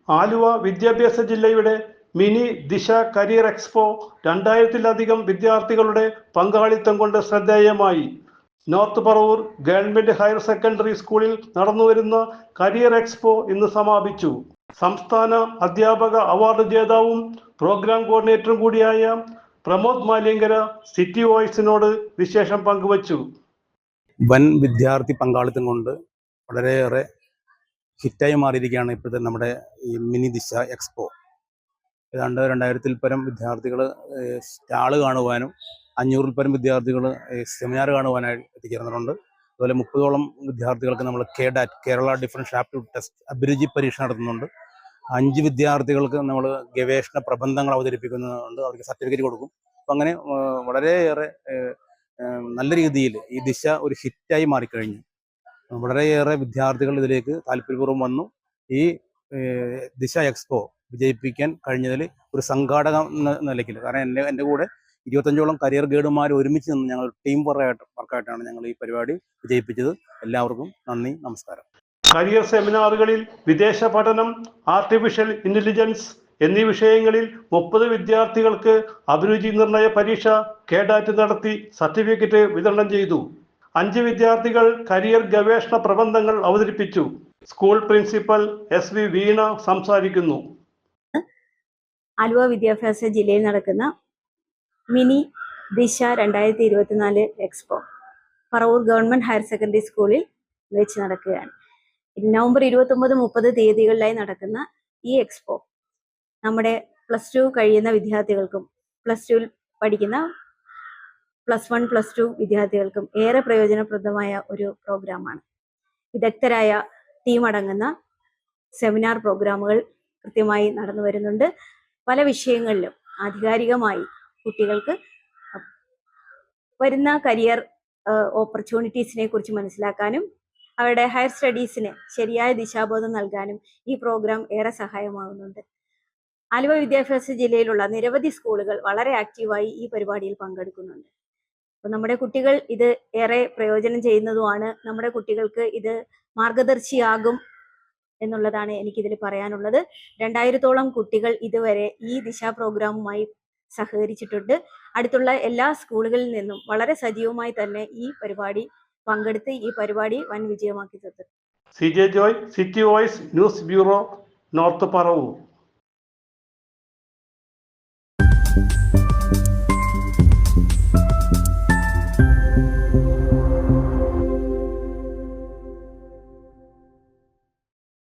ആലുവ വിദ്യാഭ്യാസ ജില്ലയുടെ മിനി ദിശ കരിയർ എക്സ്പോ 2000-ലധികം വിദ്യാർത്ഥികളുടെ പങ്കാളിത്തം കൊണ്ട് ശ്രദ്ധേയമായി. North Paravur government higher secondary സ്കൂളിൽ നടന്നുവരുന്ന കരിയർ എക്സ്പോ ഇന്ന് സമാപിച്ചു. സംസ്ഥാന അധ്യാപക അവാർഡ് ജേതാവും പ്രോഗ്രാം കോർഡിനേറ്ററും കൂടിയായ പ്രമോദ് മാലിയങ്കര സിറ്റി വോയിസിനോട് വിശേഷം പങ്കുവച്ചു. വൻ വിദ്യാർത്ഥി പങ്കാളിത്തം കൊണ്ട് വളരെയേറെ ഹിറ്റായി മാറിയിരിക്കുകയാണ് ഇപ്പോഴത്തെ നമ്മുടെ ഈ മിനി ദിശ എക്സ്പോ. ഏതാണ്ട് 2000-ൽ പരം വിദ്യാർത്ഥികൾ സ്റ്റാള് കാണുവാനും 500-ൽ പരം വിദ്യാർത്ഥികൾ സെമിനാർ കാണുവാനായി എത്തിച്ചേർന്നിട്ടുണ്ട്. അതുപോലെ 30ഓളം വിദ്യാർത്ഥികൾക്ക് നമ്മൾ KDAT Kerala differential aptitude test അഭിരുചി പരീക്ഷ നടത്തുന്നുണ്ട്. 5 വിദ്യാർത്ഥികൾക്ക് നമ്മൾ ഗവേഷണ പ്രബന്ധങ്ങൾ അവതരിപ്പിക്കുന്നുണ്ട്, അവർക്ക് സർട്ടിഫിക്കറ്റ് കൊടുക്കും. അപ്പം അങ്ങനെ വളരെയേറെ നല്ല രീതിയിൽ ഈ ദിശ ഒരു ഹിറ്റായി മാറിക്കഴിഞ്ഞു. വളരെയേറെ വിദ്യാർത്ഥികൾ ഇതിലേക്ക് താല്പര്യപൂർവ്വം വന്നു. ഈ ദിശ എക്സ്പോ വിജയിപ്പിക്കാൻ കഴിഞ്ഞതിൽ ഒരു സംഘാടക എന്ന നിലയ്ക്ക്, കാരണം എൻ്റെ കൂടെ 25ഓളം കരിയർ ഗൈഡുമാർ ഒരുമിച്ച് നിന്ന് ഞങ്ങൾ ടീം വർക്കായിട്ടാണ് ഞങ്ങൾ ഈ പരിപാടി വിജയിപ്പിച്ചത്. എല്ലാവർക്കും നന്ദി, നമസ്കാരം. കരിയർ സെമിനാറുകളിൽ വിദേശ പഠനം, ആർട്ടിഫിഷ്യൽ ഇന്റലിജൻസ് എന്നീ വിഷയങ്ങളിൽ 30 വിദ്യാർത്ഥികൾക്ക് അഭിരുചി നിർണയ പരീക്ഷ KDAT നടത്തി സർട്ടിഫിക്കറ്റ് വിതരണം ചെയ്തു. 5 വിദ്യാർത്ഥികൾ കരിയർ ഗവേഷണ പ്രബന്ധങ്ങൾ അവതരിപ്പിച്ചു. സ്കൂൾ പ്രിൻസിപ്പൽ SV വീണ സംസാരിക്കുന്നു. ആലുവ വിദ്യാഭ്യാസ ജില്ലയിൽ നടക്കുന്ന മിനി ദിശ 2024 expo Paravur government higher secondary സ്കൂളിൽ വെച്ച് നടക്കുകയാണ്. നവംബർ 29-30 തീയതികളിലായി നടക്കുന്ന ഈ എക്സ്പോ നമ്മുടെ +2 കഴിയുന്ന വിദ്യാർത്ഥികൾക്കും +2 പഠിക്കുന്ന +1 +2 വിദ്യാർത്ഥികൾക്കും ഏറെ പ്രയോജനപ്രദമായ ഒരു പ്രോഗ്രാമാണ്. വിദഗ്ധരായ ടീം അടങ്ങുന്ന സെമിനാർ പ്രോഗ്രാമുകൾ കൃത്യമായി നടന്നു വരുന്നുണ്ട്. പല വിഷയങ്ങളിലും ആധികാരികമായി കുട്ടികൾക്ക് വരുന്ന കരിയർ ഓപ്പർച്യൂണിറ്റീസിനെ കുറിച്ച് മനസ്സിലാക്കാനും അവരുടെ ഹയർ സ്റ്റഡീസിന് ശരിയായ ദിശാബോധം നൽകാനും ഈ പ്രോഗ്രാം ഏറെ സഹായമാകുന്നുണ്ട്. ആലുവ വിദ്യാഭ്യാസ ജില്ലയിലുള്ള നിരവധി സ്കൂളുകൾ വളരെ ആക്റ്റീവായി ഈ പരിപാടിയിൽ പങ്കെടുക്കുന്നുണ്ട്. അപ്പോൾ നമ്മുടെ കുട്ടികൾ ഇത് ഏറെ പ്രയോജനം ചെയ്യുന്നതുമാണ്. നമ്മുടെ കുട്ടികൾക്ക് ഇത് മാർഗദർശിയാകും എന്നുള്ളതാണ് എനിക്കിതിൽ പറയാനുള്ളത്. 2000-ഓളം കുട്ടികൾ ഇതുവരെ ഈ ദിശ പ്രോഗ്രാമുമായി സഹകരിച്ചിട്ടുണ്ട്. അടുത്തുള്ള എല്ലാ സ്കൂളുകളിൽ നിന്നും വളരെ സജീവമായി തന്നെ ഈ പരിപാടി പങ്കെടുത്ത് ഈ പരിപാടി വൻ വിജയമാക്കി തീർത്തു. CJ Joy, city voice news bureau, north Paravur.